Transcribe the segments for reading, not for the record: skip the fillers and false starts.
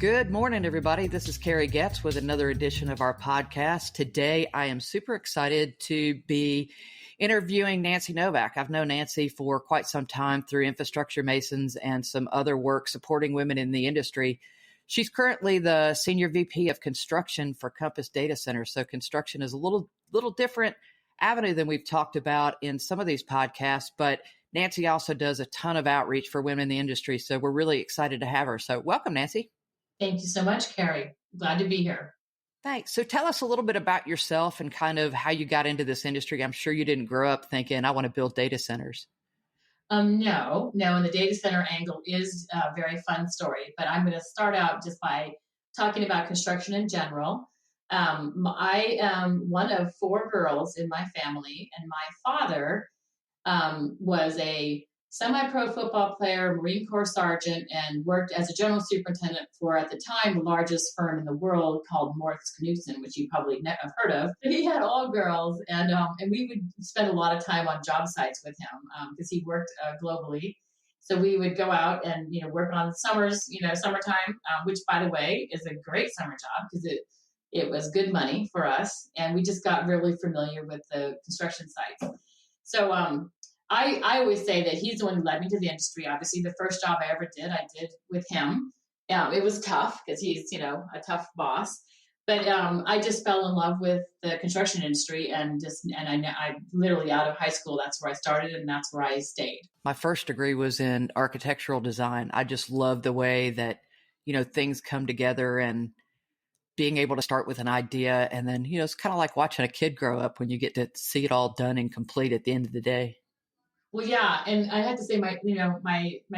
Good morning, everybody. This is Carrie Goetz with another edition of our podcast. Today, I am super excited to be interviewing Nancy Novak. I've known Nancy for quite some time through Infrastructure Masons and some other work supporting women in the industry. She's currently the Senior VP of Construction for Compass Data Center. So construction is a little different avenue than we've talked about in some of these podcasts, but Nancy also does a ton of outreach for women in the industry. So we're really excited to have her. So welcome, Nancy. Thank you so much, Carrie. Glad to be here. Thanks. So tell us a little bit about yourself and kind of how you got into this industry. I'm sure you didn't grow up thinking, I want to build data centers. No, and the data center angle is a very fun story, but I'm going to start out just by talking about construction in general. I am one of four girls in my family, and my father was a semi-pro football player, Marine Corps sergeant, and worked as a general superintendent for, at the time, the largest firm in the world called Morris Knudsen, which you probably have heard of. But he had all girls, and we would spend a lot of time on job sites with him because he worked globally. So we would go out and work on summertime, which, by the way, is a great summer job because it was good money for us, and we just got really familiar with the construction sites. So I always say that he's the one who led me to the industry. Obviously, the first job I ever did, I did with him. It was tough because he's, a tough boss. But I just fell in love with the construction industry, and I literally out of high school, that's where I started, and that's where I stayed. My first degree was in architectural design. I just love the way that, things come together and being able to start with an idea. And then, it's kind of like watching a kid grow up when you get to see it all done and complete at the end of the day. Well, yeah, and I had to say, my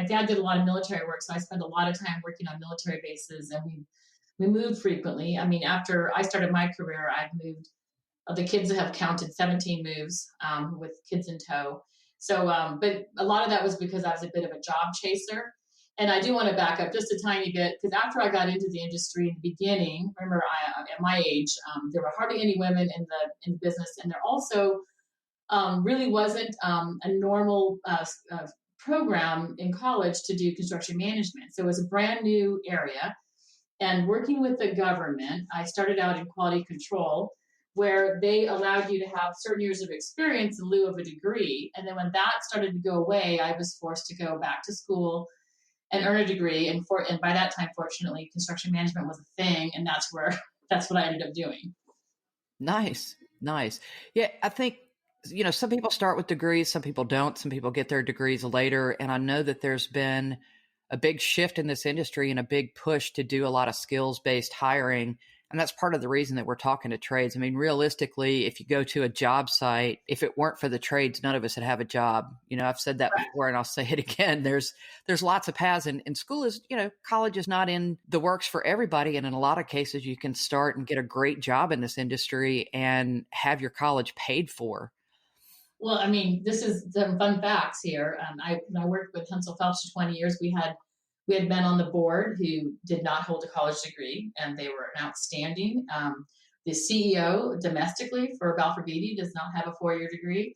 dad did a lot of military work, so I spent a lot of time working on military bases, and we moved frequently. I mean, after I started my career, I've moved. The kids have counted 17 moves with kids in tow. So, but a lot of that was because I was a bit of a job chaser. And I do want to back up just a tiny bit, because after I got into the industry in the beginning, remember, at my age, there were hardly any women in the business, and there also really wasn't a normal program in college to do construction management. So it was a brand new area. And working with the government, I started out in quality control, where they allowed you to have certain years of experience in lieu of a degree. And then when that started to go away, I was forced to go back to school and earn a degree. And by that time, fortunately, construction management was a thing. And that's what I ended up doing. Nice. Yeah, I think, some people start with degrees, some people don't, some people get their degrees later. And I know that there's been a big shift in this industry and a big push to do a lot of skills-based hiring. And that's part of the reason that we're talking to trades. I mean, realistically, if you go to a job site, if it weren't for the trades, none of us would have a job. I've said that before and I'll say it again. There's lots of paths, and school is, college is not in the works for everybody. And in a lot of cases, you can start and get a great job in this industry and have your college paid for. Well, I mean, this is some fun facts here. I worked with Hensel Phelps for 20 years. We had men on the board who did not hold a college degree, and they were outstanding. The CEO domestically for Balfour Beatty does not have a 4-year degree.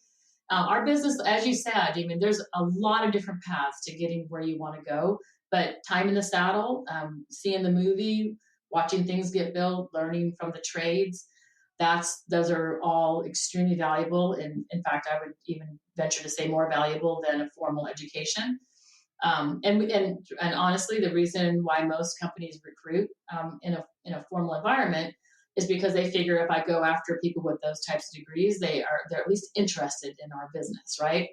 Our business, as you said, I mean, there's a lot of different paths to getting where you want to go, but time in the saddle, seeing the movie, watching things get built, learning from the trades, those are all extremely valuable. And in fact, I would even venture to say more valuable than a formal education. And honestly, the reason why most companies recruit in a formal environment is because they figure if I go after people with those types of degrees, they're at least interested in our business, right?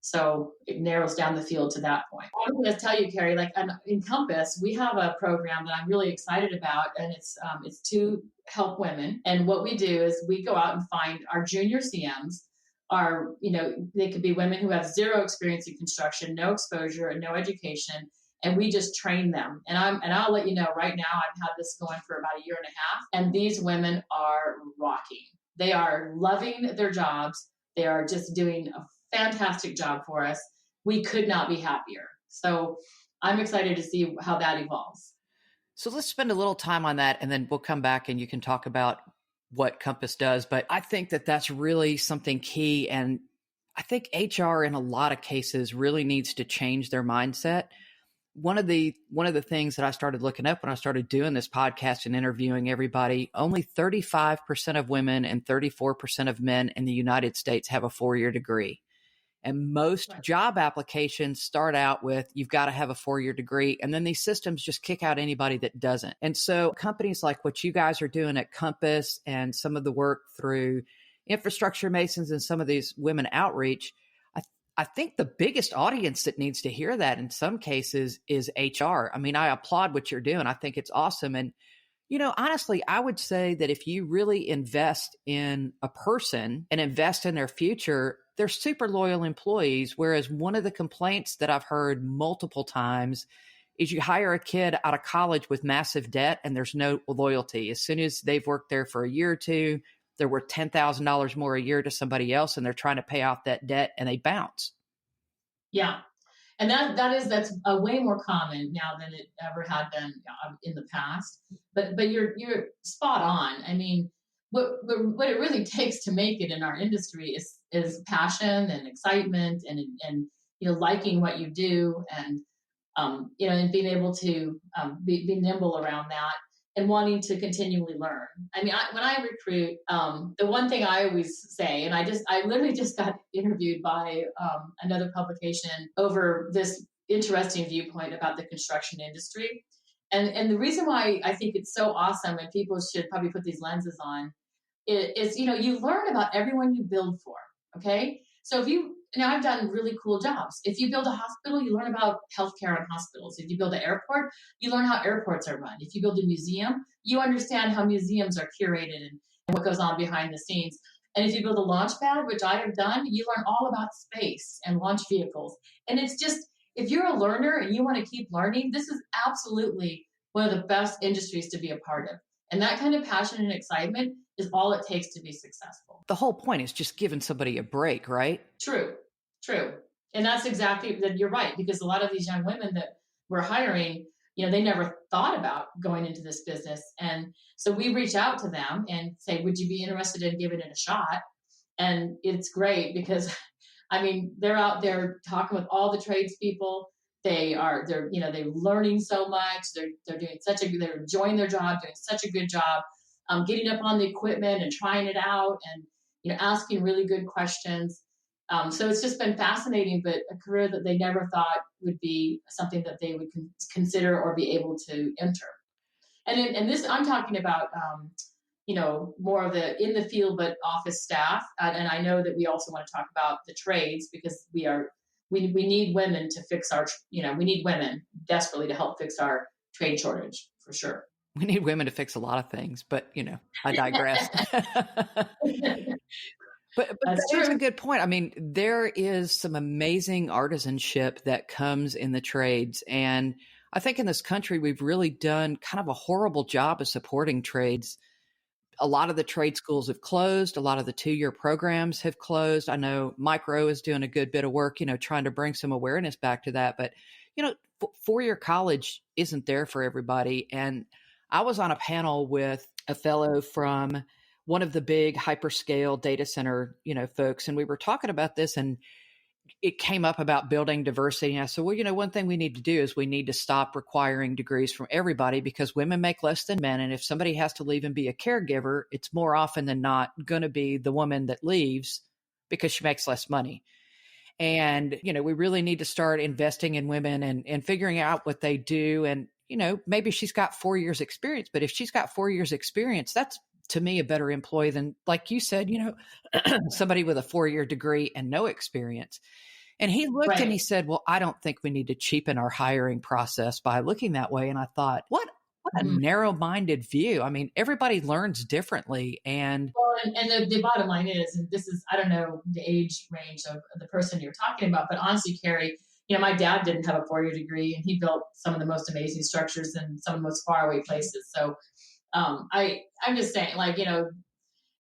So it narrows down the field to that point. I'm going to tell you, Carrie, like in Compass, we have a program that I'm really excited about, and it's to help women. And what we do is we go out and find our junior CMs. They could be women who have zero experience in construction, no exposure, and no education, and we just train them. And I'll let you know right now, I've had this going for about 1.5 years, and these women are rocking. They are loving their jobs. They are just doing a fantastic job for us. We could not be happier. So I'm excited to see how that evolves. So let's spend a little time on that, and then we'll come back and you can talk about what Compass does. But I think that that's really something key. And I think HR in a lot of cases really needs to change their mindset. one of the things that I started looking up when I started doing this podcast and interviewing everybody, only 35% of women and 34% of men in the United States have a 4-year degree. And most Right. job applications start out with, you've got to have a 4-year degree. And then these systems just kick out anybody that doesn't. And so companies like what you guys are doing at Compass and some of the work through Infrastructure Masons and some of these women outreach, I think the biggest audience that needs to hear that in some cases is HR. I mean, I applaud what you're doing. I think it's awesome. And honestly, I would say that if you really invest in a person and invest in their future, they're super loyal employees. Whereas one of the complaints that I've heard multiple times is you hire a kid out of college with massive debt and there's no loyalty. As soon as they've worked there for a year or two, they're worth $10,000 more a year to somebody else and they're trying to pay off that debt and they bounce. Yeah. And that's a way more common now than it ever had been in the past. But you're spot on. I mean, what it really takes to make it in our industry is passion and excitement and liking what you do and and being able to be nimble around that and wanting to continually learn. I mean, when I recruit, the one thing I always say, and I literally just got interviewed by another publication over this interesting viewpoint about the construction industry. And the reason why I think it's so awesome and people should probably put these lenses on is, you learn about everyone you build for. Okay. So I've done really cool jobs. If you build a hospital, you learn about healthcare and hospitals. If you build an airport, you learn how airports are run. If you build a museum, you understand how museums are curated and what goes on behind the scenes. And if you build a launch pad, which I have done, you learn all about space and launch vehicles. And it's just, if you're a learner and you want to keep learning, this is absolutely one of the best industries to be a part of. And that kind of passion and excitement is all it takes to be successful. The whole point is just giving somebody a break, right? True. And that's exactly that. You're right, because a lot of these young women that we're hiring, they never thought about going into this business. And so we reach out to them and say, would you be interested in giving it a shot? And it's great because, I mean, they're out there talking with all the tradespeople. They're learning so much. They're enjoying their job, doing such a good job, getting up on the equipment and trying it out and, asking really good questions. So it's just been fascinating, but a career that they never thought would be something that they would consider or be able to enter. And this, I'm talking about, more of the in the field, but office staff. And I know that we also want to talk about the trades because we need women to fix we need women desperately to help fix our trade shortage for sure. We need women to fix a lot of things, but I digress. But that's a good point. I mean, there is some amazing artisanship that comes in the trades. And I think in this country, we've really done kind of a horrible job of supporting trades. A lot of the trade schools have closed. A lot of the 2-year programs have closed. I know Micro is doing a good bit of work, trying to bring some awareness back to that. But, 4-year college isn't there for everybody. And I was on a panel with a fellow from one of the big hyperscale data center, folks. And we were talking about this and it came up about building diversity. And I said, well, one thing we need to do is we need to stop requiring degrees from everybody because women make less than men. And if somebody has to leave and be a caregiver, it's more often than not going to be the woman that leaves because she makes less money. And, we really need to start investing in women and figuring out what they do. And, maybe she's got 4 years experience, but if she's got 4 years experience, that's to me a better employee than, like you said, somebody with a 4-year degree and no experience. And he looked Right. and he said, well, I don't think we need to cheapen our hiring process by looking that way. And I thought, what a narrow-minded view. I mean, everybody learns differently. And the bottom line is, and this is, I don't know the age range of the person you're talking about, but honestly, Carrie, my dad didn't have a 4-year degree and he built some of the most amazing structures in some of the most faraway places. So I'm just saying,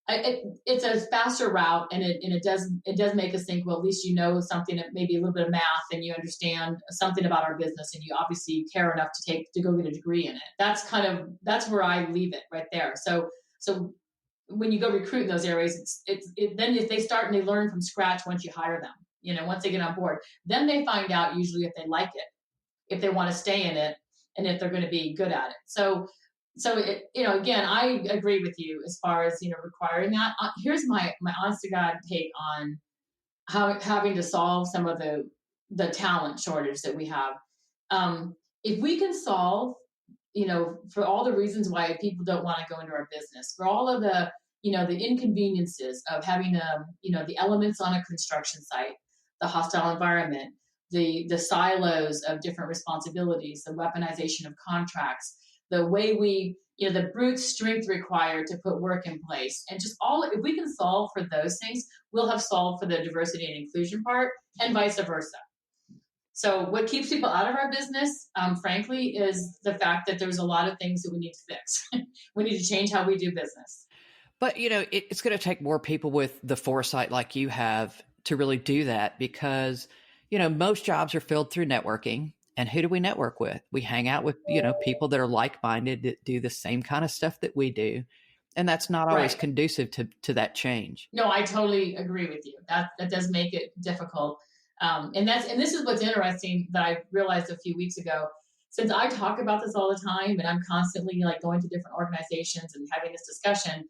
it's a faster route, and it does make us think. Well, at least something, maybe a little bit of math, and you understand something about our business, and you obviously care enough to go get a degree in it. That's where I leave it right there. So when you go recruit in those areas, then if they start and they learn from scratch once you hire them, once they get on board, then they find out usually if they like it. if they want to stay in it and if they're going to be good at it. So again, I agree with you as far as, requiring that. Here's my honest to God take on how having to solve some of the talent shortage that we have. If we can solve, for all the reasons why people don't want to go into our business, for all of the, the inconveniences of having, the elements on a construction site, the hostile environment, the silos of different responsibilities, the weaponization of contracts, the way we, the brute strength required to put work in place, and just if we can solve for those things, we'll have solved for the diversity and inclusion part, and vice versa. So what keeps people out of our business, frankly, is the fact that there's a lot of things that we need to fix. We need to change how we do business. But, it's going to take more people with the foresight like you have to really do that, because, most jobs are filled through networking. And who do we network with? We hang out with, people that are like-minded, that do the same kind of stuff that we do. And that's not always conducive to that change. No, I totally agree with you. That does make it difficult. And this is what's interesting that I realized a few weeks ago. Since I talk about this all the time and I'm constantly going to different organizations and having this discussion,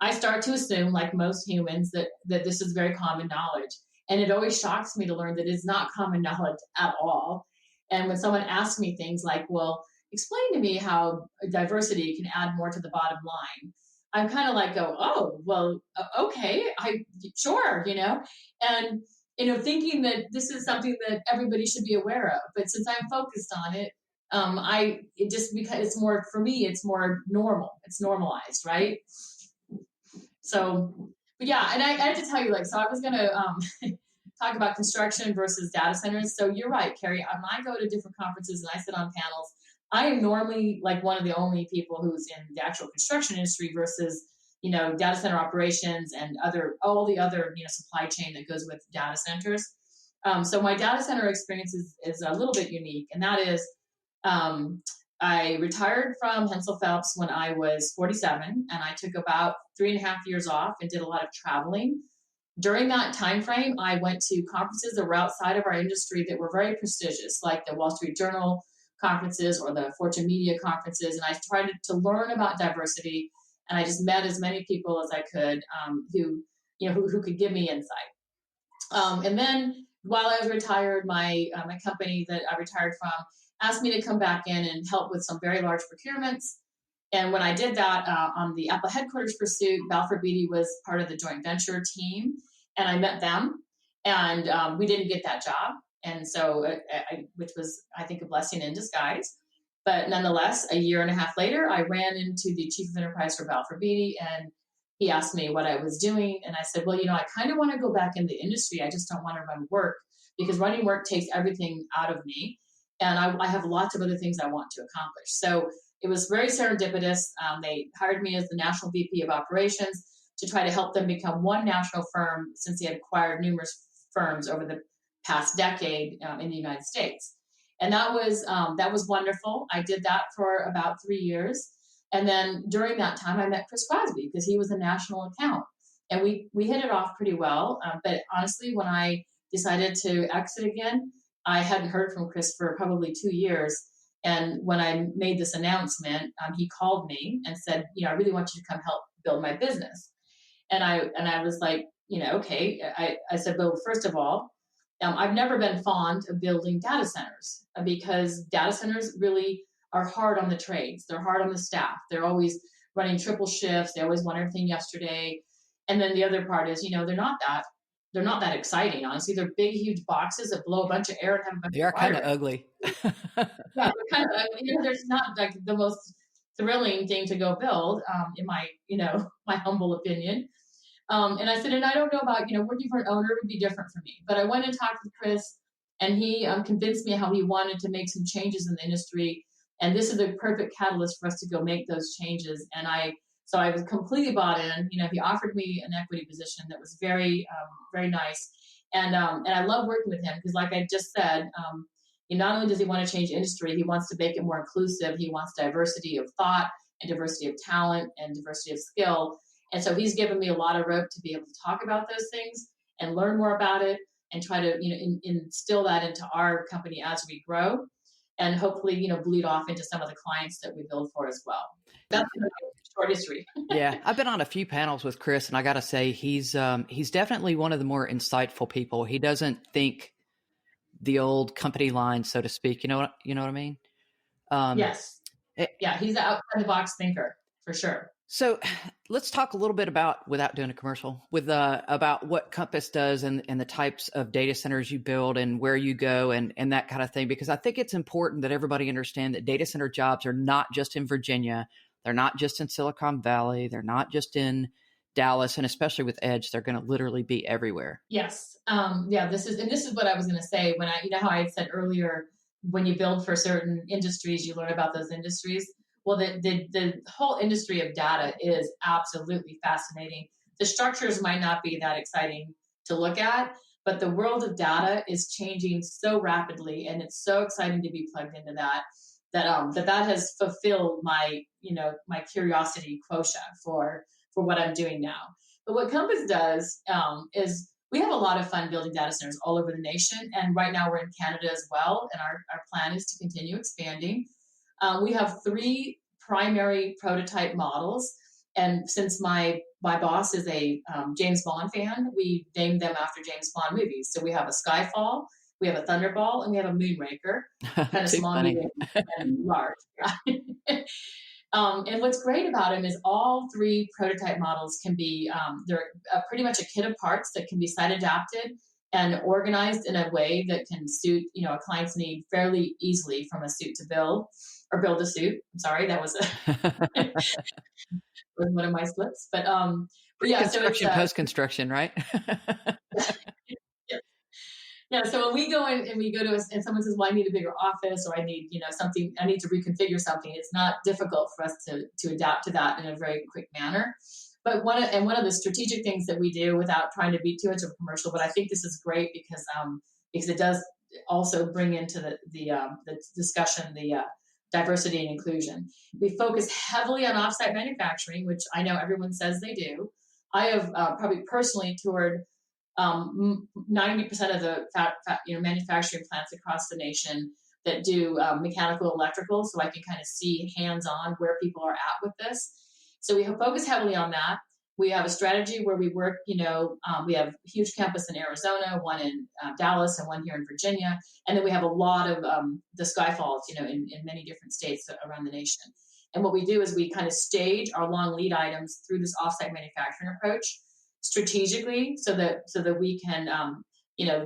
I start to assume, like most humans, that this is very common knowledge. And it always shocks me to learn that it's not common knowledge at all. And when someone asks me things like, well, explain to me how diversity can add more to the bottom line, I'm kind of like, oh, well, okay, sure, and, thinking that this is something that everybody should be aware of. But since I'm focused on it, because it's more, for me, it's more normal. It's normalized, right? So, but yeah, and I have to tell you, so I was going to talk about construction versus data centers. So you're right, Carrie. When I go to different conferences and I sit on panels, I am normally one of the only people who's in the actual construction industry versus, data center operations and all the other, supply chain that goes with data centers. So my data center experience is a little bit unique, and that is, I retired from Hensel Phelps when I was 47, and I took about 3.5 years off and did a lot of traveling. During that time frame, I went to conferences that were outside of our industry that were very prestigious, like the Wall Street Journal conferences or the Fortune Media conferences, and I tried to learn about diversity, and I just met as many people as I could who could give me insight. And then while I was retired, my company that I retired from asked me to come back in and help with some very large procurements. And when I did that on the Apple headquarters pursuit, Balfour Beatty was part of the joint venture team, and I met them, and we didn't get that job. And so, which was, I think, a blessing in disguise. But nonetheless, a year and a half later, I ran into the chief of enterprise for Balfour Beatty, and he asked me what I was doing. And I said, well, I kind of want to go back in the industry. I just don't want to run work, because running work takes everything out of me. And I have lots of other things I want to accomplish. So it was very serendipitous. They hired me as the national VP of operations to try to help them become one national firm, since they had acquired numerous firms over the past decade in the United States. And that was wonderful. I did that for about 3 years. And then during that time, I met Chris Crosby, because he was a national account. And we hit it off pretty well. But honestly, when I decided to exit again, I hadn't heard from Chris for probably 2 years. And when I made this announcement, he called me and said, I really want you to come help build my business. And I was like, okay. I said, well, first of all, I've never been fond of building data centers, because data centers really are hard on the trades. They're hard on the staff. They're always running triple shifts. They always want everything yesterday. And then the other part is, they're not that exciting, honestly. They're big, huge boxes that blow a bunch of air and have a bunch They are kind of ugly. Yeah, they're kind of ugly. There's not the most thrilling thing to go build, in my, my humble opinion. And I said, and I don't know about, working for an owner would be different for me. But I went and talked with Chris, and he convinced me how he wanted to make some changes in the industry. And this is a perfect catalyst for us to go make those changes. And so I was completely bought in. He offered me an equity position that was very, very nice. And I love working with him, because like I just said, not only does he want to change industry, he wants to make it more inclusive. He wants diversity of thought and diversity of talent and diversity of skill. And so he's given me a lot of rope to be able to talk about those things and learn more about it and try to, instill that into our company as we grow. and hopefully, bleed off into some of the clients that we build for as well. That's a short history. Yeah, I've been on a few panels with Chris, and I got to say, he's definitely one of the more insightful people. He doesn't think the old company line, so to speak. You know what I mean? Yes. Yeah, he's an outside the box thinker for sure. So let's talk a little bit about, without doing a commercial, about what Compass does and the types of data centers you build and where you go and that kind of thing, because I think it's important that everybody understand that data center jobs are not just in Virginia. They're not just in Silicon Valley. They're not just in Dallas, and especially with Edge, they're going to literally be everywhere. Yes. This is what I was going to say when how I had said earlier, when you build for certain industries, you learn about those industries. Well, the whole industry of data is absolutely fascinating. The structures might not be that exciting to look at, but the world of data is changing so rapidly, and it's so exciting to be plugged into that has fulfilled my curiosity quotient for what I'm doing now. But what Compass does is we have a lot of fun building data centers all over the nation, and right now we're in Canada as well, and our plan is to continue expanding. We have 3 primary prototype models, and since my boss is a James Bond fan, we named them after James Bond movies. So we have a Skyfall, we have a Thunderball, and we have a Moonraker, kind of small, medium, and large. And what's great about them is all 3 prototype models can be, they're pretty much a kit of parts that can be site adapted and organized in a way that can suit, a client's need fairly easily, from a suit to build, or build a suit. I'm sorry, that was was one of my slips. But yeah, construction, post-construction, right? Yeah. So when we go in and we go to and someone says, well, I need a bigger office, or I need, something, I need to reconfigure something, it's not difficult for us to adapt to that in a very quick manner. But one of the strategic things that we do, without trying to be too much of a commercial, but I think this is great because it does also bring into the discussion the diversity and inclusion. We focus heavily on offsite manufacturing, which I know everyone says they do. I have probably personally toured 90% of the manufacturing plants across the nation that do mechanical, electrical, so I can kind of see hands-on where people are at with this. So we focus heavily on that. We have a strategy where we work, we have a huge campus in Arizona, one in Dallas, and one here in Virginia. And then we have a lot of the Skyfalls, in many different states around the nation. And what we do is we kind of stage our long lead items through this offsite manufacturing approach strategically so that we can,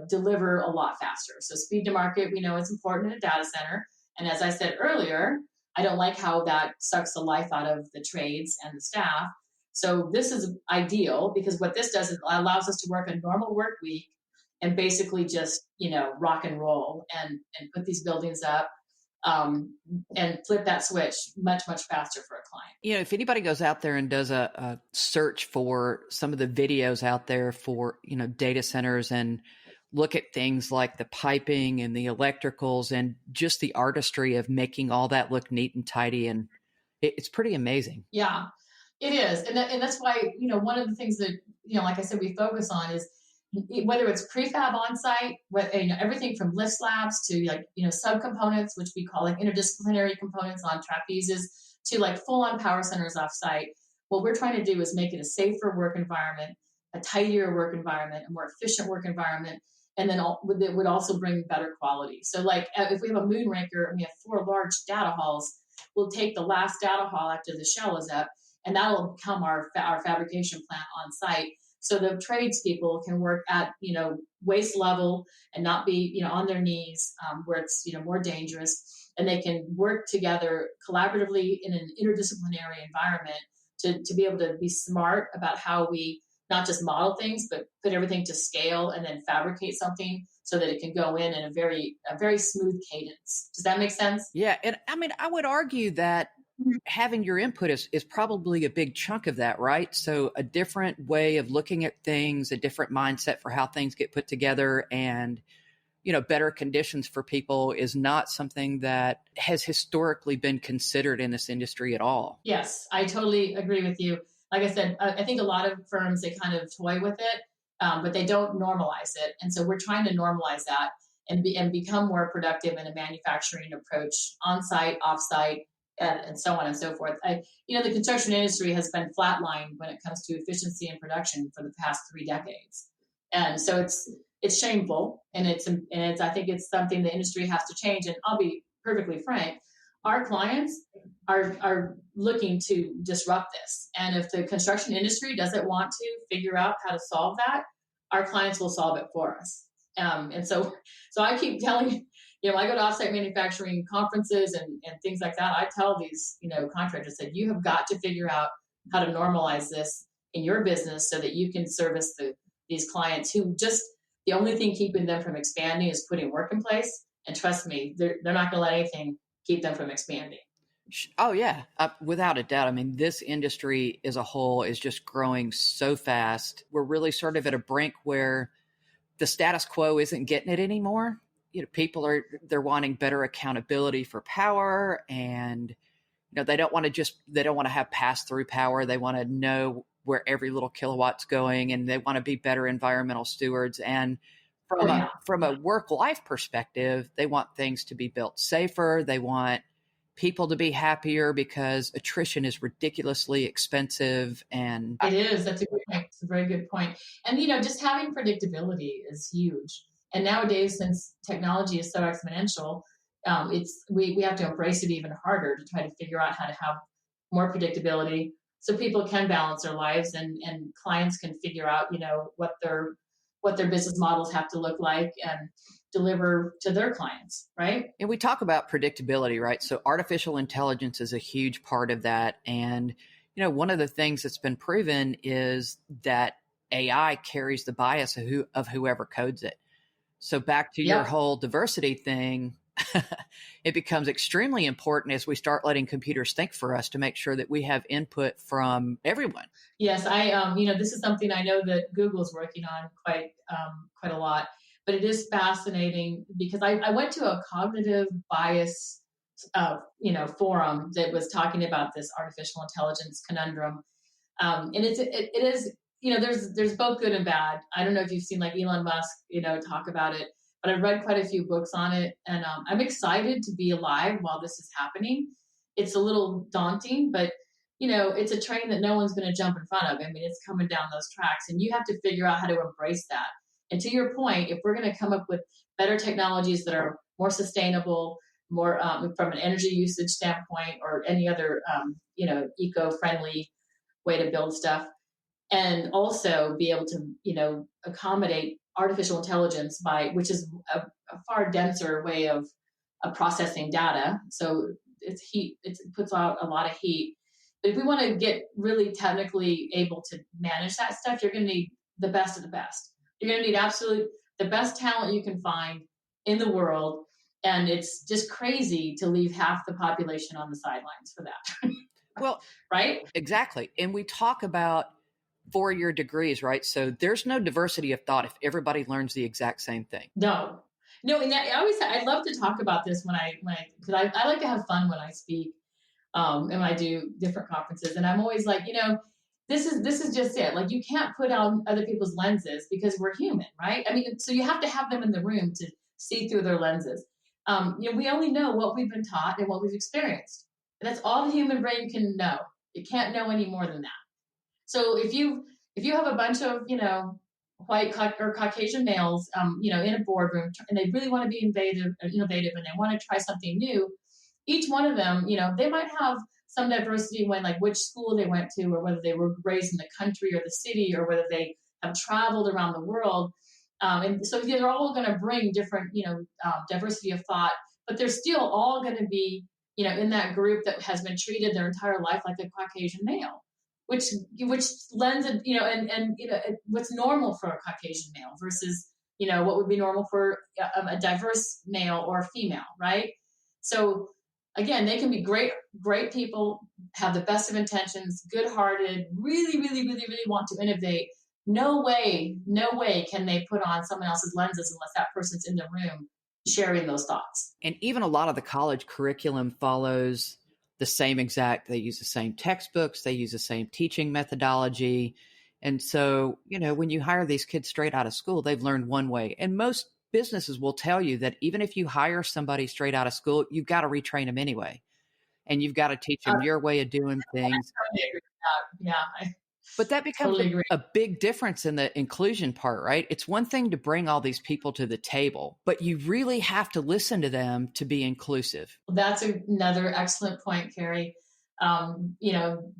deliver a lot faster. So speed to market, we know it's important in a data center. And as I said earlier, I don't like how that sucks the life out of the trades and the staff. So this is ideal because what this does is it allows us to work a normal work week and basically just, rock and roll and put these buildings up and flip that switch much, much faster for a client. If anybody goes out there and does a search for some of the videos out there for, data centers and look at things like the piping and the electricals and just the artistry of making all that look neat and tidy. And it's pretty amazing. Yeah, it is. And that's why, one of the things that, like I said, we focus on is whether it's prefab on site, everything from lift slabs to subcomponents, which we call interdisciplinary components on trapezes, to full on power centers off site. What we're trying to do is make it a safer work environment, a tidier work environment, a more efficient work environment. And then it would also bring better quality. So if we have a Moonraker and we have 4 large data halls, we'll take the last data hall after the shell is up, and that'll become our fabrication plant on site. So the tradespeople can work at, waist level and not be, on their knees where it's, more dangerous. And they can work together collaboratively in an interdisciplinary environment to be able to be smart about how we not just model things, but put everything to scale and then fabricate something so that it can go in a very smooth cadence. Does that make sense? Yeah. And I mean, I would argue that having your input is probably a big chunk of that, right? So a different way of looking at things, a different mindset for how things get put together, and, better conditions for people is not something that has historically been considered in this industry at all. Yes, I totally agree with you. Like I said, I think a lot of firms, they kind of toy with it, but they don't normalize it. And so we're trying to normalize that. and become more productive in a manufacturing approach, on-site, off-site, and so on and so forth. The construction industry has been flatlined when it comes to efficiency and production for the past 3 decades, and so it's shameful, and it's I think it's something the industry has to change. And I'll be perfectly frank, our clients are looking to disrupt this, and if the construction industry doesn't want to figure out how to solve that, our clients will solve it for us. And so I keep telling, I go to offsite manufacturing conferences and things like that. I tell these, contractors that you have got to figure out how to normalize this in your business so that you can service these clients who just, the only thing keeping them from expanding is putting work in place. And trust me, they're not going to let anything keep them from expanding. Oh, yeah, without a doubt. I mean, this industry as a whole is just growing so fast. We're really sort of at a brink where the status quo isn't getting it anymore. People they're wanting better accountability for power, and they don't want to have pass through power. They want to know where every little kilowatt's going, and they want to be better environmental stewards. And from a work life perspective, they want things to be built safer. They want people to be happier because attrition is ridiculously expensive. And it is. That's a good point. It's a very good point. And, just having predictability is huge. And nowadays, since technology is so exponential, we have to embrace it even harder to try to figure out how to have more predictability so people can balance their lives and clients can figure out, what their business models have to look like and deliver to their clients, right? And we talk about predictability, right? So artificial intelligence is a huge part of that. And, one of the things that's been proven is that AI carries the bias of whoever codes it. So back to your whole diversity thing, it becomes extremely important as we start letting computers think for us to make sure that we have input from everyone. Yes, this is something I know that Google's working on quite a lot, but it is fascinating because I went to a cognitive bias, forum that was talking about this artificial intelligence conundrum, and it is, there's both good and bad. I don't know if you've seen like Elon Musk, talk about it, but I've read quite a few books on it, and I'm excited to be alive while this is happening. It's a little daunting, but it's a train that no one's going to jump in front of. I mean, it's coming down those tracks, and you have to figure out how to embrace that. And to your point, if we're going to come up with better technologies that are more sustainable, more from an energy usage standpoint, or any other, eco-friendly way to build stuff, and also be able to, accommodate artificial intelligence which is a far denser way of processing data. So it's heat, it puts out a lot of heat. But if we want to get really technically able to manage that stuff, you're going to need the best of the best. You're going to need the best talent you can find in the world. And it's just crazy to leave half the population on the sidelines for that. Well, right? Exactly. And we talk about 4-year degrees, right? So there's no diversity of thought if everybody learns the exact same thing. No. And I love to talk about this because I like to have fun when I speak, and when I do different conferences, and I'm always like, this is just it. Like, you can't put on other people's lenses because we're human, right? I mean, so you have to have them in the room to see through their lenses. We only know what we've been taught and what we've experienced. And that's all the human brain can know. It can't know any more than that. So if you have a bunch of, white or Caucasian males, in a boardroom, and they really want to be innovative, and they want to try something new, each one of them, they might have some diversity when, like, which school they went to, or whether they were raised in the country or the city, or whether they have traveled around the world. And so they're all going to bring different, diversity of thought, but they're still all going to be, in that group that has been treated their entire life like a Caucasian male, which lends, what's normal for a Caucasian male versus, what would be normal for a diverse male or female, right? So again, they can be great people, have the best of intentions, good-hearted, really, really, really, really want to innovate. No way can they put on someone else's lenses unless that person's in the room sharing those thoughts. And even a lot of the college curriculum follows the same exact, they use the same textbooks, they use the same teaching methodology. And so, when you hire these kids straight out of school, they've learned one way. And most businesses will tell you that even if you hire somebody straight out of school, you've got to retrain them anyway. And you've got to teach them your way of doing things. I totally agree with that. Yeah, I But that becomes totally agree. a big difference in the inclusion part, right? It's one thing to bring all these people to the table, but you really have to listen to them to be inclusive. Well, that's another excellent point, Carrie. You know,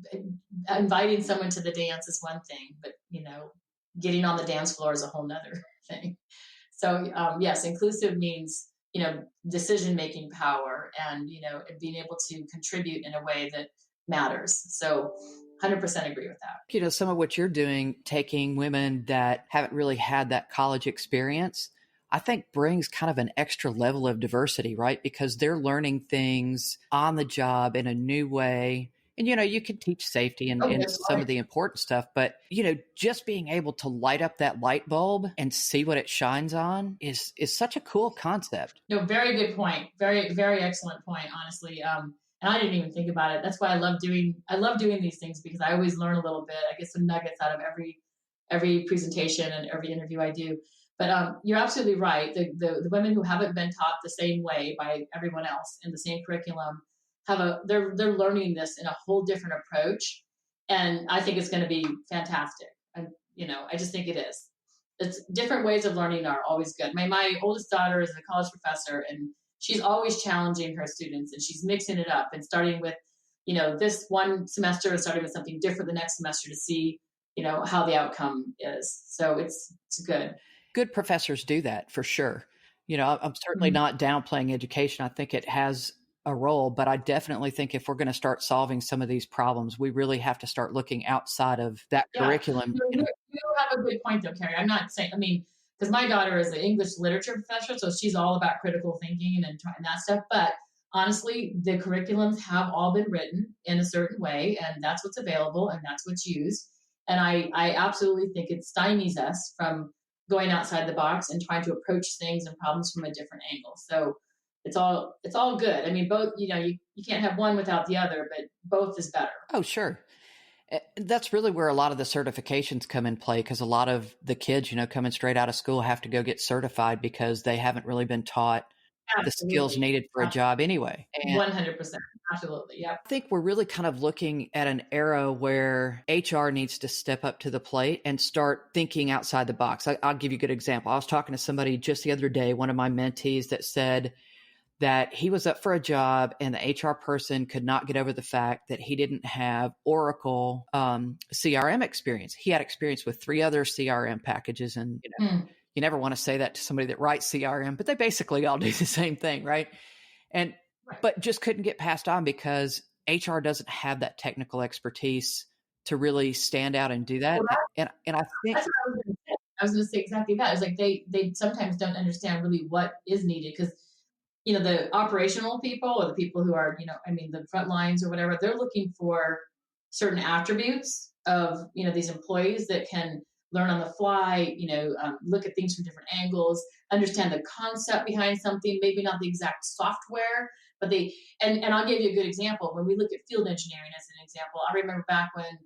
inviting someone to the dance is one thing, but you know, getting on the dance floor is a whole nother thing. So yes, inclusive means, you know, decision making power and, you know, being able to contribute in a way that matters. So 100% agree with that. You know, some of what you're doing, taking women that haven't really had that college experience, I think brings kind of an extra level of diversity, right? Because they're learning things on the job in a new way. And, you know, you can teach safety and, Oh, and that's some right. of the important stuff, but, you know, just being able to light up that light bulb and see what it shines on is such a cool concept. No, very good point. Very, very excellent point, honestly. And I didn't even think about it. That's why I love doing these things because I always learn a little bit. I get some nuggets out of every presentation and every interview I do. But you're absolutely right. The women who haven't been taught the same way by everyone else in the same curriculum they're learning this in a whole different approach, and I think it's going to be fantastic. And you know, I just think it is. It's different ways of learning are always good. My oldest daughter is a college professor, and she's always challenging her students, and she's mixing it up and starting with, you know, this one semester and starting with something different the next semester to see, you know, how the outcome is. So it's good. Good professors do that for sure. You know, I'm certainly Mhm. not downplaying education. I think it has a role, but I definitely think if we're going to start solving some of these problems, we really have to start looking outside of that Yeah, curriculum. you have a good point though, Carrie. I'm not saying, I mean, because my daughter is an English literature professor, so she's all about critical thinking and trying that stuff. But honestly, the curriculums have all been written in a certain way, and that's what's available and that's what's used. And I absolutely think it stymies us from going outside the box and trying to approach things and problems from a different angle. So it's all good. I mean, both, you know, you can't have one without the other, but both is better. Oh, sure. That's really where a lot of the certifications come in play because a lot of the kids, you know, coming straight out of school have to go get certified because they haven't really been taught the skills Absolutely. needed for a job anyway. And 100%. Absolutely. Yep. I think we're really kind of looking at an era where HR needs to step up to the plate and start thinking outside the box. I'll give you a good example. I was talking to somebody just the other day, one of my mentees that said that he was up for a job and the HR person could not get over the fact that he didn't have Oracle CRM experience. He had experience with 3 other CRM packages. And, you know, you never want to say that to somebody that writes CRM, but they basically all do the same thing, right? And, Right. but just couldn't get passed on because HR doesn't have that technical expertise to really stand out and do that. Well, And I think, that's what I was going to say. I was going to say exactly that. It's like they sometimes don't understand really what is needed because, you know, the operational people or the people who are, you know, I mean, the front lines or whatever, they're looking for certain attributes of, you know, these employees that can learn on the fly, you know, look at things from different angles, understand the concept behind something, maybe not the exact software, but and I'll give you a good example. When we look at field engineering as an example, I remember back when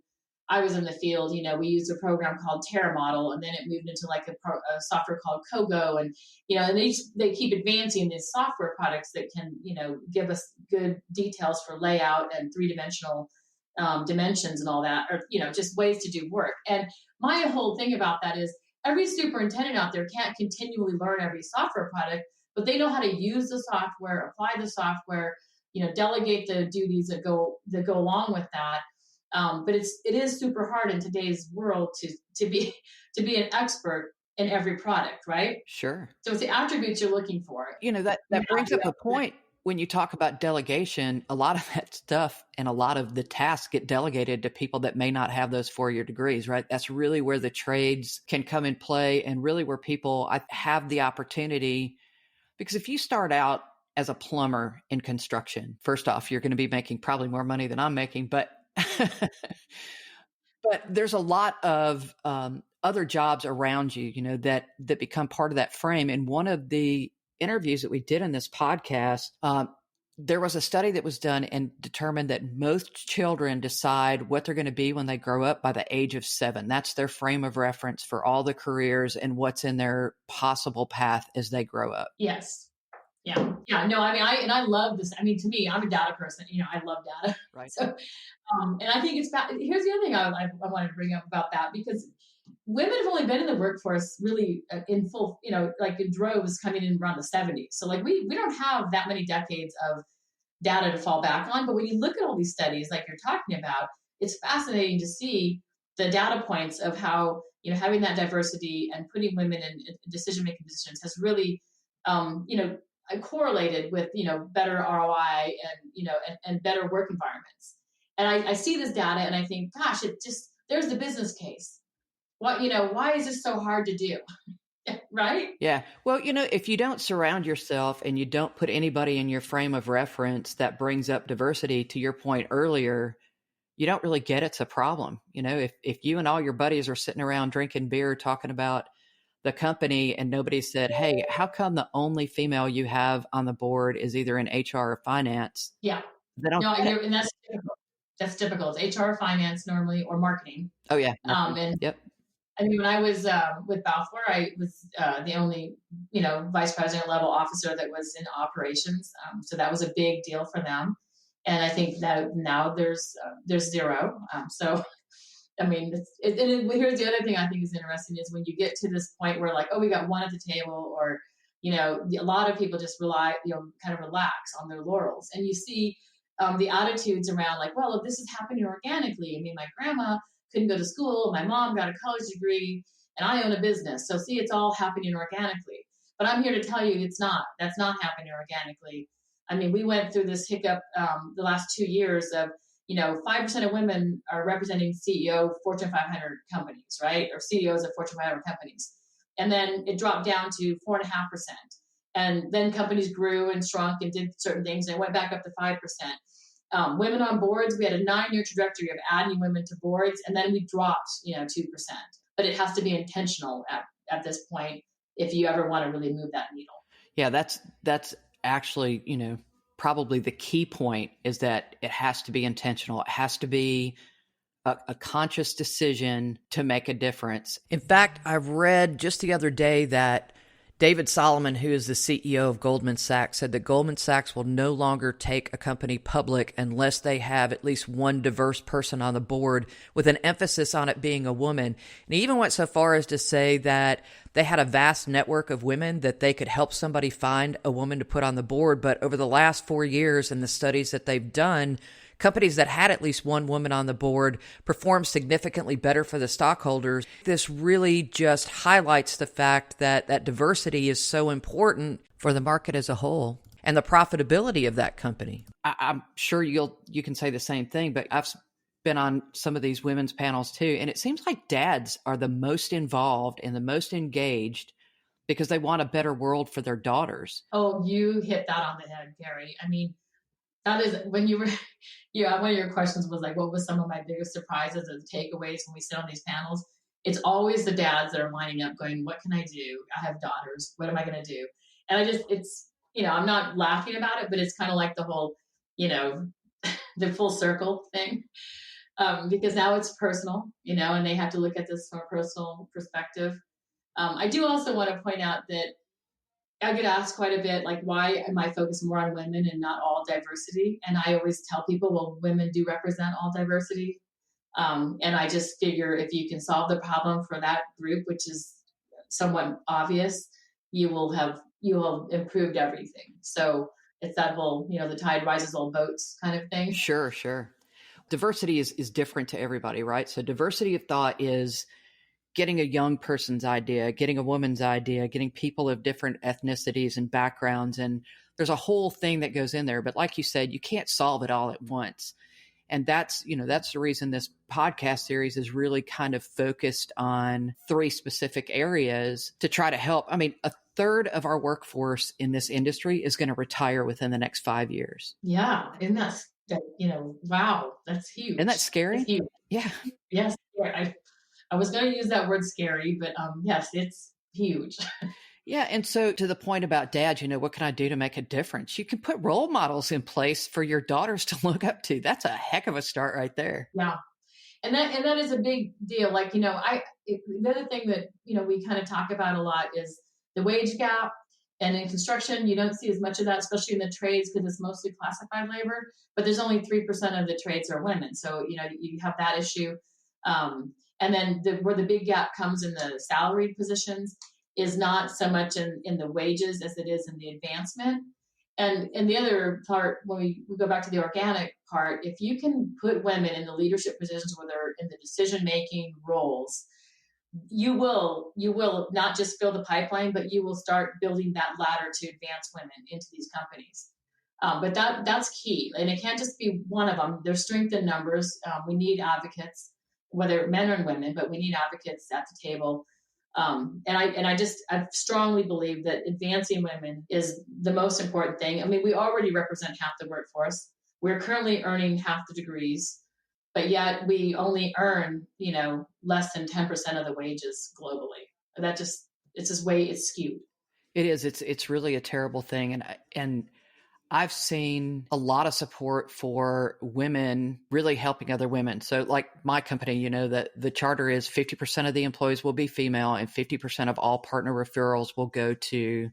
I was in the field, you know, we used a program called Terra Model, and then it moved into like a software called Kogo, and you know, and they keep advancing these software products that can, you know, give us good details for layout and 3-dimensional dimensions and all that, or you know, just ways to do work. And my whole thing about that is every superintendent out there can't continually learn every software product, but they know how to use the software, apply the software, you know, delegate the duties that go along with that. But it is super hard in today's world to be to be an expert in every product, right? sure. So it's the attributes you're looking for. You know, that You have brings to up a point when you talk about delegation. A lot of that stuff and a lot of the tasks get delegated to people that may not have those 4-year degrees, right? That's really where the trades can come in play and really where people have the opportunity. Because if you start out as a plumber in construction, first off, you're going to be making probably more money than I'm making, but but there's a lot of other jobs around you, you know, that become part of that frame. And one of the interviews that we did in this podcast, there was a study that was done and determined that most children decide what they're going to be when they grow up by the age of 7. That's their frame of reference for all the careers and what's in their possible path as they grow up. Yes. Yeah. Yeah. No, I mean, I love this. I mean, to me, I'm a data person. I love data. Right. So, and I think here's the other thing I wanted to bring up about that, because women have only been in the workforce really in full, like in droves coming in around the 70s. So like we don't have that many decades of data to fall back on. But when you look at all these studies, like you're talking about, it's fascinating to see the data points of how, having that diversity and putting women in decision-making positions has really, correlated with, better ROI and better work environments. And I see this data and I think, gosh, there's the business case. Why is this so hard to do? Right? Yeah. Well, if you don't surround yourself and you don't put anybody in your frame of reference that brings up diversity, to your point earlier, you don't really get it's a problem. If you and all your buddies are sitting around drinking beer talking about the company and nobody said, hey, how come the only female you have on the board is either in HR or finance? Yeah. They don't No, and that's typical. That's typical. It's HR, finance normally, or marketing. Oh, yeah. And yep. I mean, when I was with Balfour, I was the only, vice president level officer that was in operations. So that was a big deal for them. And I think that now there's 0. So, I mean, here's the other thing I think is interesting is when you get to this point where like, oh, we got one at the table, or, a lot of people just rely, kind of relax on their laurels. And you see the attitudes around like, well, if this is happening organically, I mean, my grandma couldn't go to school, my mom got a college degree, and I own a business. So see, it's all happening organically. But I'm here to tell you it's not. That's not happening organically. I mean, we went through this hiccup the last 2 years of, 5% of women are representing CEO Fortune 500 companies, right? Or CEOs of Fortune 500 companies. And then it dropped down to 4.5%. And then companies grew and shrunk and did certain things, and it went back up to 5%. Women on boards, we had a 9-year trajectory of adding women to boards, and then we dropped, 2%. But it has to be intentional at this point if you ever want to really move that needle. Yeah, that's actually, probably the key point is that it has to be intentional. It has to be a conscious decision to make a difference. In fact, I read just the other day that David Solomon, who is the CEO of Goldman Sachs, said that Goldman Sachs will no longer take a company public unless they have at least one diverse person on the board, with an emphasis on it being a woman. And he even went so far as to say that they had a vast network of women that they could help somebody find a woman to put on the board. But over the last 4 years and the studies that they've done, companies that had at least one woman on the board performed significantly better for the stockholders. This really just highlights the fact that diversity is so important for the market as a whole and the profitability of that company. I'm sure you can say the same thing, but I've been on some of these women's panels too, and it seems like dads are the most involved and the most engaged because they want a better world for their daughters. Oh, you hit that on the head, Carrie. I mean, that is when you were, one of your questions was like, what was some of my biggest surprises or takeaways when we sit on these panels? It's always the dads that are lining up going, what can I do? I have daughters. What am I going to do? And I'm not laughing about it, but it's kind of like the whole, the full circle thing. Because now it's personal, and they have to look at this from a personal perspective. I do also want to point out that I get asked quite a bit, like, why am I focused more on women and not all diversity? And I always tell people, well, women do represent all diversity. And I just figure if you can solve the problem for that group, which is somewhat obvious, you will have improved everything. So it's that whole, the tide rises all boats kind of thing. Sure. Diversity is different to everybody, right? So diversity of thought is getting a young person's idea, getting a woman's idea, getting people of different ethnicities and backgrounds. And there's a whole thing that goes in there. But like you said, you can't solve it all at once. And that's the reason this podcast series is really kind of focused on 3 specific areas to try to help. I mean, a third of our workforce in this industry is going to retire within the next 5 years. Yeah. And that's, wow, that's huge. Isn't that scary? That's huge. Yeah. Yes. I was going to use that word scary, but yes, it's huge. Yeah. And so to the point about dad, what can I do to make a difference? You can put role models in place for your daughters to look up to. That's a heck of a start right there. Yeah. And that is a big deal. Like, the other thing that, we kind of talk about a lot is the wage gap. And in construction, you don't see as much of that, especially in the trades, because it's mostly classified labor. But there's only 3% of the trades are women. So, you have that issue. And then where the big gap comes in the salaried positions is not so much in the wages as it is in the advancement. And the other part, when we go back to the organic part, if you can put women in the leadership positions where they're in the decision-making roles, you will not just fill the pipeline, but you will start building that ladder to advance women into these companies. But that's key, and it can't just be one of them. There's strength in numbers. We need advocates, whether men or women, but we need advocates at the table. I strongly believe that advancing women is the most important thing. I mean, we already represent half the workforce. We're currently earning half the degrees, but yet we only earn, less than 10% of the wages globally. It's skewed. It is. It's really a terrible thing. And I've seen a lot of support for women really helping other women. So like my company, that the charter is 50% of the employees will be female and 50% of all partner referrals will go to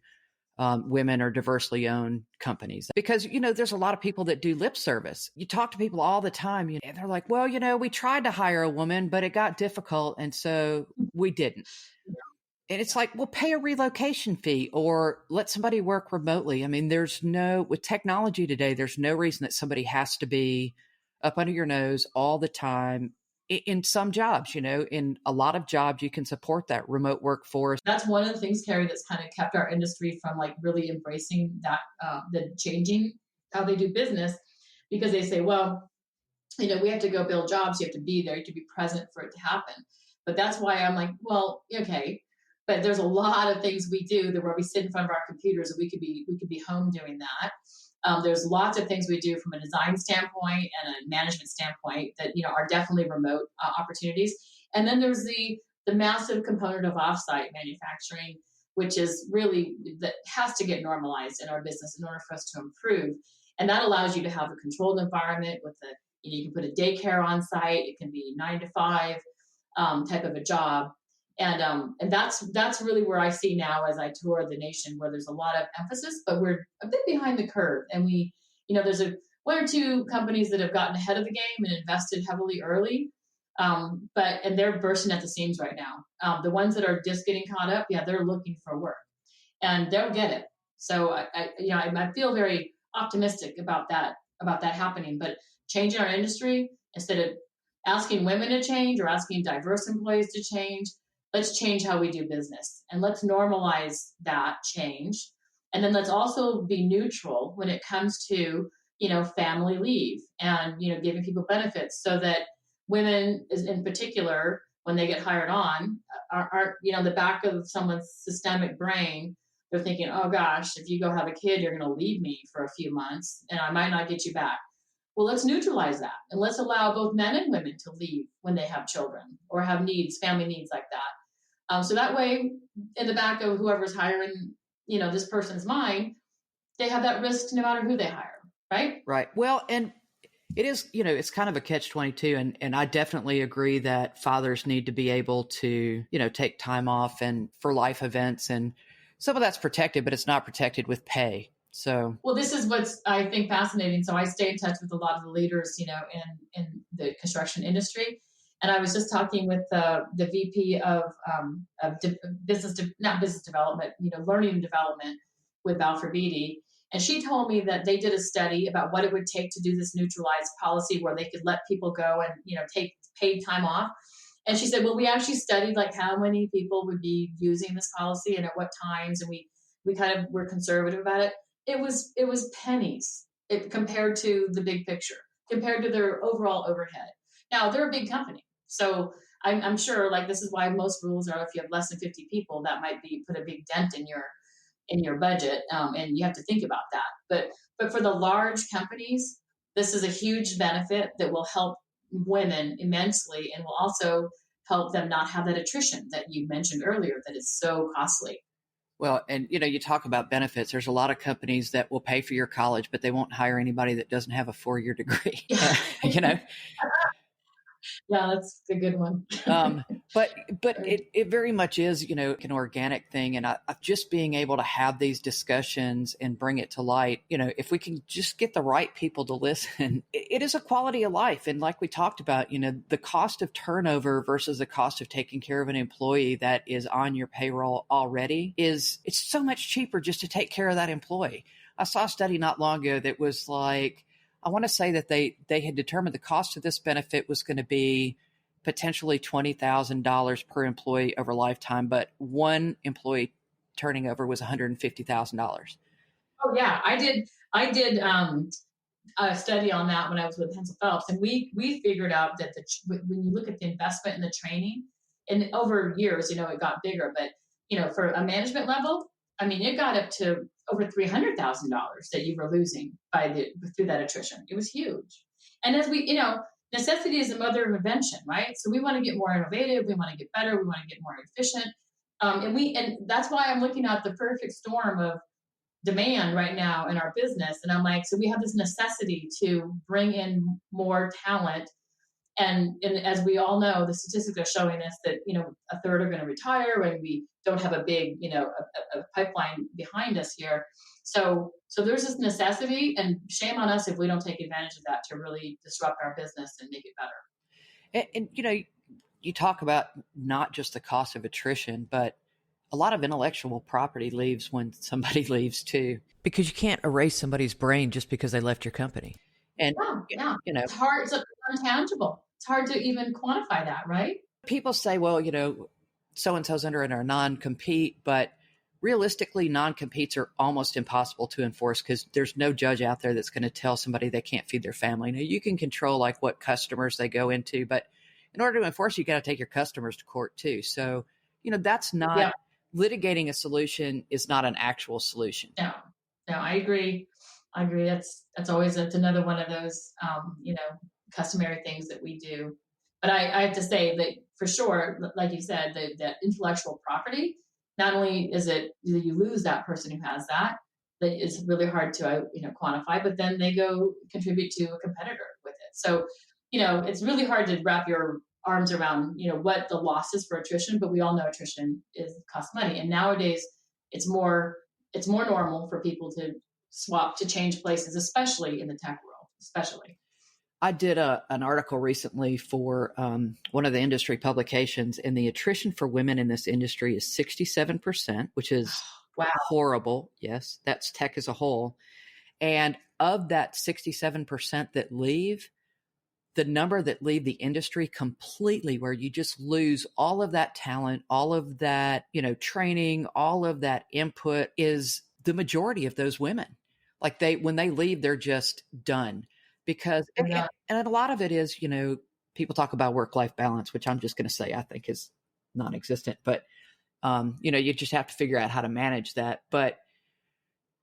women or diversely owned companies. Because, there's a lot of people that do lip service. You talk to people all the time, and they're like, well, we tried to hire a woman, but it got difficult. And so we didn't. And it's like, well, pay a relocation fee or let somebody work remotely. I mean, with technology today, there's no reason that somebody has to be up under your nose all the time. In some jobs, in a lot of jobs, you can support that remote workforce. That's one of the things, Carrie, that's kind of kept our industry from like really embracing that, the changing how they do business, because they say, well, we have to go build jobs. You have to be there. You have to be present for it to happen. But that's why I'm like, well, okay. But there's a lot of things we do where we sit in front of our computers, and we could be home doing that. There's lots of things we do from a design standpoint and a management standpoint that are definitely remote opportunities. And then there's the massive component of offsite manufacturing, which is really that has to get normalized in our business in order for us to improve. And that allows you to have a controlled environment with you can put a daycare on site. It can be 9 to 5 type of a job. And that's really where I see now as I tour the nation, where there's a lot of emphasis, but we're a bit behind the curve. And there's one or two companies that have gotten ahead of the game and invested heavily early, and they're bursting at the seams right now. The ones that are just getting caught up, yeah, they're looking for work, and they'll get it. So I feel very optimistic about that happening. But changing our industry, instead of asking women to change or asking diverse employees to change, let's change how we do business, and let's normalize that change. And then let's also be neutral when it comes to, family leave and, giving people benefits, so that women in particular, when they get hired on, aren't, the back of someone's systemic brain, they're thinking, oh gosh, if you go have a kid, you're going to leave me for a few months and I might not get you back. Well, let's neutralize that, and let's allow both men and women to leave when they have children or have needs, family needs like that. So that way, in the back of whoever's hiring, this person's mind, they have that risk no matter who they hire, right? Right. Well, and it is, it's kind of a catch-22. And I definitely agree that fathers need to be able to, take time off and for life events. And some of that's protected, but it's not protected with pay. So, well, this is what's, I think, fascinating. So I stay in touch with a lot of the leaders, in the construction industry. And I was just talking with the VP of not business development, learning and development with Balfour Beatty. And she told me that they did a study about what it would take to do this neutralized policy where they could let people go and, take paid time off. And she said, well, we actually studied like how many people would be using this policy and at what times. And we kind of were conservative about it. It was pennies compared to the big picture, compared to their overall overhead. Now, they're a big company. So I'm sure, like, this is why most rules are, if you have less than 50 people, that might put a big dent in your budget, and you have to think about that. But for the large companies, this is a huge benefit that will help women immensely, and will also help them not have that attrition that you mentioned earlier that is so costly. Well, and you talk about benefits. There's a lot of companies that will pay for your college, but they won't hire anybody that doesn't have a 4-year degree. Yeah. you know, Yeah, that's a good one. Um, but it very much is, an organic thing. And just being able to have these discussions and bring it to light, if we can just get the right people to listen, it is a quality of life. And like we talked about, the cost of turnover versus the cost of taking care of an employee that is on your payroll already it's so much cheaper just to take care of that employee. I saw a study not long ago that was like, I want to say that they had determined the cost of this benefit was going to be potentially $20,000 per employee over lifetime, but one employee turning over was $150,000. Oh yeah, I did a study on that when I was with Hensel Phelps, and we figured out that when you look at the investment in the training, and over years, it got bigger, but for a management level, I mean, it got up to over $300,000 that you were losing through that attrition. It was huge, and as necessity is the mother of invention, right? So we want to get more innovative, we want to get better, we want to get more efficient, and that's why I'm looking at the perfect storm of demand right now in our business. And I'm like, so we have this necessity to bring in more talent. And as we all know, the statistics are showing us that, a third are going to retire, and we don't have a big, a pipeline behind us here. So there's this necessity, and shame on us if we don't take advantage of that to really disrupt our business and make it better. And you talk about not just the cost of attrition, but a lot of intellectual property leaves when somebody leaves too, because you can't erase somebody's brain just because they left your company. And yeah. It's hard. It's intangible. It's hard to even quantify that, right? People say, well, so-and-so's under a non-compete, but realistically, non-competes are almost impossible to enforce because there's no judge out there that's going to tell somebody they can't feed their family. Now, you can control like what customers they go into, but in order to enforce, you got to take your customers to court too. So, that's not litigating a solution is not an actual solution. No, I agree. That's another one of those, customary things that we do. But I have to say that for sure, like you said, that intellectual property, not only is it you lose that person who has that is really hard to quantify, but then they go contribute to a competitor with it. So it's really hard to wrap your arms around what the loss is for attrition, but we all know attrition costs money, and nowadays it's more normal for people to swap, to change places, especially in the tech world, especially. I did an article recently for one of the industry publications, and the attrition for women in this industry is 67%, which is horrible. Yes, that's tech as a whole. And of that 67% that leave, the number that leave the industry completely, where you just lose all of that talent, all of that, training, all of that input, is the majority of those women. Like when they leave, they're just done. Because, and a lot of it is, people talk about work-life balance, which I'm just going to say I think is non-existent. But, you just have to figure out how to manage that. But,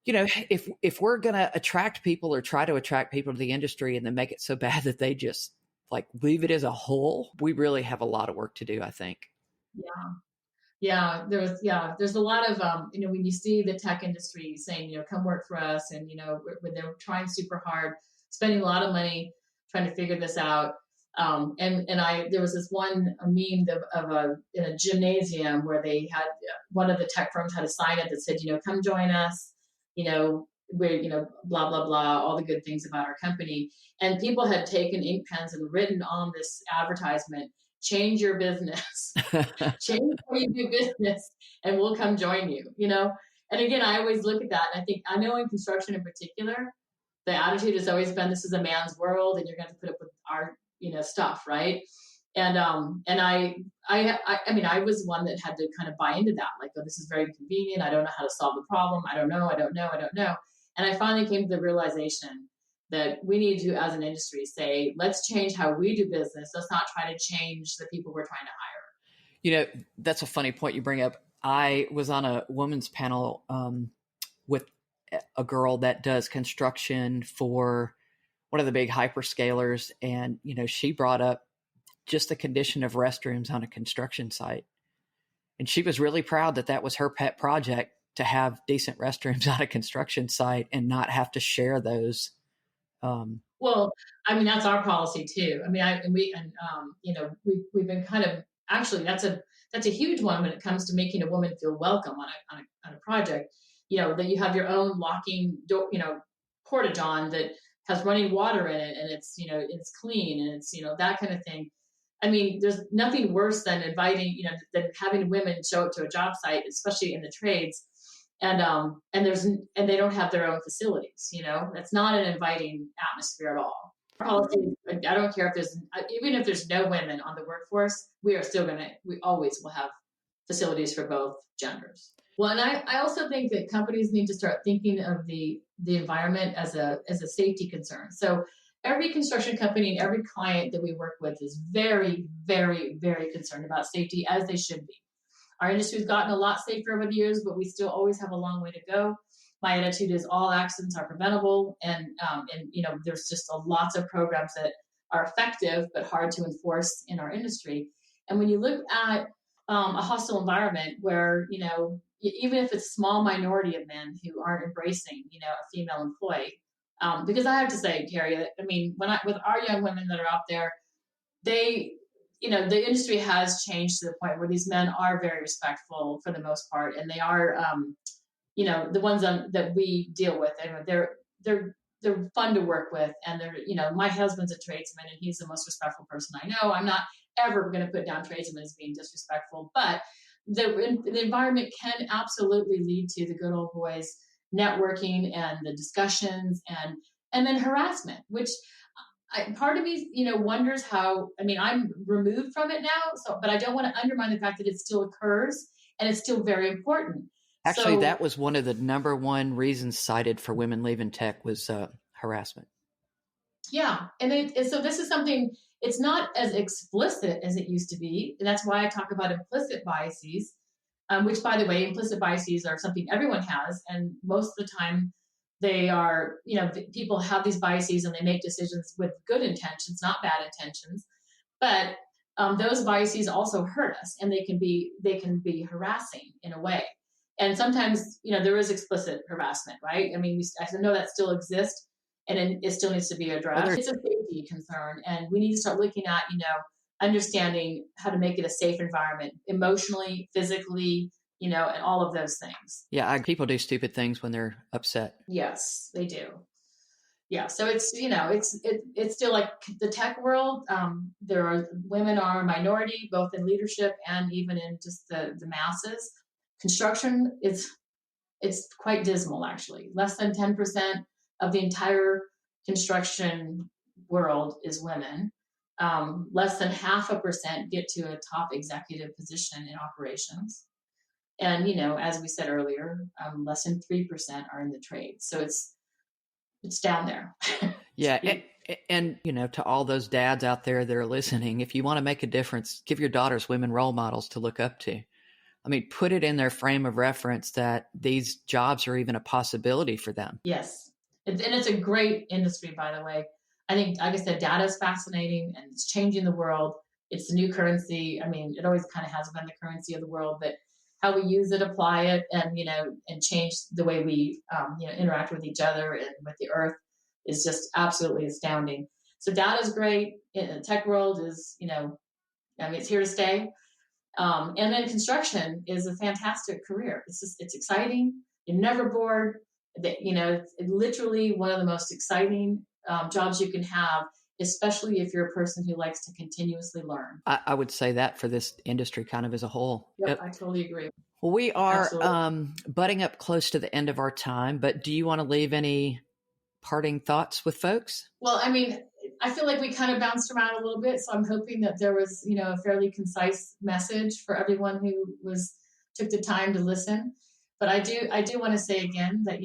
if we're going to attract people or try to attract people to the industry and then make it so bad that they just like leave it as a whole, we really have a lot of work to do, I think. Yeah. There's a lot of, when you see the tech industry saying, come work for us, and, when they're trying super hard, spending a lot of money trying to figure this out. There was this one meme in a gymnasium where they had one of the tech firms had a sign up that said, come join us, we're, blah, blah, blah, all the good things about our company. And people had taken ink pens and written on this advertisement, change your business, change how you do business, and we'll come join you, And again, I always look at that, and I know in construction in particular, the attitude has always been, this is a man's world, and you're going to put up with our, stuff, right? And I was one that had to kind of buy into that, like, oh, this is very inconvenient. I don't know how to solve the problem. I don't know. And I finally came to the realization that we need to, as an industry, say, let's change how we do business. Let's not try to change the people we're trying to hire. That's a funny point you bring up. I was on a women's panel with a girl that does construction for one of the big hyperscalers. And, she brought up just the condition of restrooms on a construction site. And she was really proud that was her pet project to have decent restrooms at a construction site and not have to share those. Well, I mean, that's our policy too. I mean, we've been kind of, actually, that's a huge one when it comes to making a woman feel welcome on a project. That you have your own locking door, porta john that has running water in it, and it's clean, and it's that kind of thing. I mean, there's nothing worse than than having women show up to a job site, especially in the trades, and they don't have their own facilities. That's not an inviting atmosphere at all. Policy, I don't care even if there's no women on the workforce, we always will have facilities for both genders. Well, and I also think that companies need to start thinking of the environment as a safety concern. So every construction company and every client that we work with is very, very, very concerned about safety, as they should be. Our industry has gotten a lot safer over the years, but we still always have a long way to go. My attitude is all accidents are preventable, and there's just lots of programs that are effective but hard to enforce in our industry. And when you look at a hostile environment where even if it's a small minority of men who aren't embracing a female employee, because I have to say, Carrie, I mean, with our young women that are out there, the industry has changed to the point where these men are very respectful for the most part, and they are, the ones that we deal with, and they're fun to work with, and my husband's a tradesman, and he's the most respectful person I know. I'm not ever going to put down tradesmen as being disrespectful, but the environment can absolutely lead to the good old boys networking and the discussions and then harassment, which part of me, wonders how. I mean, I'm removed from it now, but I don't want to undermine the fact that it still occurs and it's still very important. Actually, that was one of the number one reasons cited for women leaving tech was harassment. Yeah, and so this is something. It's not as explicit as it used to be, and that's why I talk about implicit biases. Which, by the way, implicit biases are something everyone has, and most of the time they are, people have these biases and they make decisions with good intentions, not bad intentions. But those biases also hurt us, and they can be harassing in a way. And sometimes, there is explicit harassment, right? I mean, I know that still exists, and it still needs to be addressed. It's a safety concern, and we need to start looking at, understanding how to make it a safe environment, emotionally, physically, and all of those things. Yeah, people do stupid things when they're upset. Yes, they do. Yeah, so it's it's still like the tech world. Women are a minority, both in leadership and even in just the masses. Construction it's quite dismal, actually. Less than 10% of the entire construction world is women. Less than 0.5% get to a top executive position in operations. And, as we said earlier, less than 3% are in the trade. So it's down there. Yeah. And, to all those dads out there that are listening, if you want to make a difference, give your daughters women role models to look up to. I mean, put it in their frame of reference that these jobs are even a possibility for them. Yes. And it's a great industry, by the way. I think, like I said, data is fascinating and it's changing the world. It's the new currency. I mean, it always kind of has been the currency of the world, but how we use it, apply it, and, and change the way we, interact with each other and with the earth is just absolutely astounding. So data is great. The tech world is, it's here to stay. And then construction is a fantastic career. It's exciting. You're never bored. It's literally one of the most exciting jobs you can have, especially if you're a person who likes to continuously learn. I would say that for this industry kind of as a whole. Yep. I totally agree. Well, we are butting up close to the end of our time, but do you want to leave any parting thoughts with folks? Well, I mean, I feel like we kind of bounced around a little bit, so I'm hoping that there was, a fairly concise message for everyone who took the time to listen. But I do want to say again that,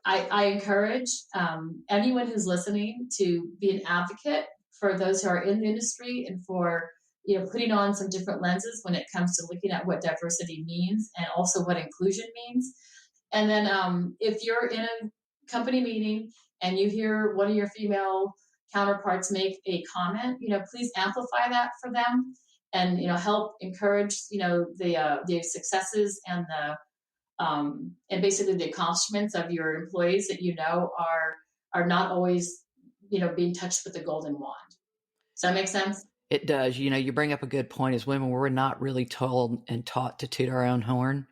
I encourage anyone who's listening to be an advocate for those who are in the industry and for, putting on some different lenses when it comes to looking at what diversity means and also what inclusion means. And then if you're in a company meeting and you hear one of your female counterparts make a comment, please amplify that for them and help encourage the successes and basically the accomplishments of your employees that are not always being touched with the golden wand. Does that make sense? It does. You bring up a good point. As women, we're not really told and taught to toot our own horn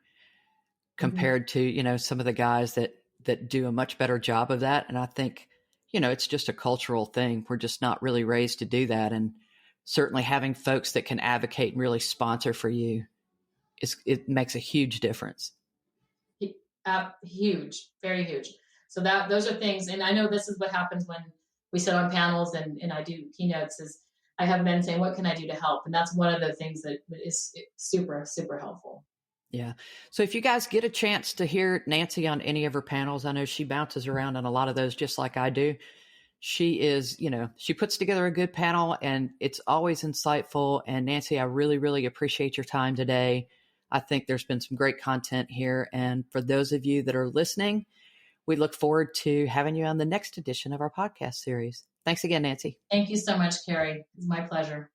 compared to some of the guys that do a much better job of that. And I think it's just a cultural thing. We're just not really raised to do that. And certainly having folks that can advocate and really sponsor for you it makes a huge difference. Huge, very huge. So those are things, and I know this is what happens when we sit on panels and I do keynotes. Is I have men saying, "What can I do to help?" And that's one of the things that is super, super helpful. Yeah. So if you guys get a chance to hear Nancy on any of her panels, I know she bounces around on a lot of those just like I do. She is, she puts together a good panel and it's always insightful. And Nancy, I really, really appreciate your time today. I think there's been some great content here. And for those of you that are listening, we look forward to having you on the next edition of our podcast series. Thanks again, Nancy. Thank you so much, Carrie. It's my pleasure.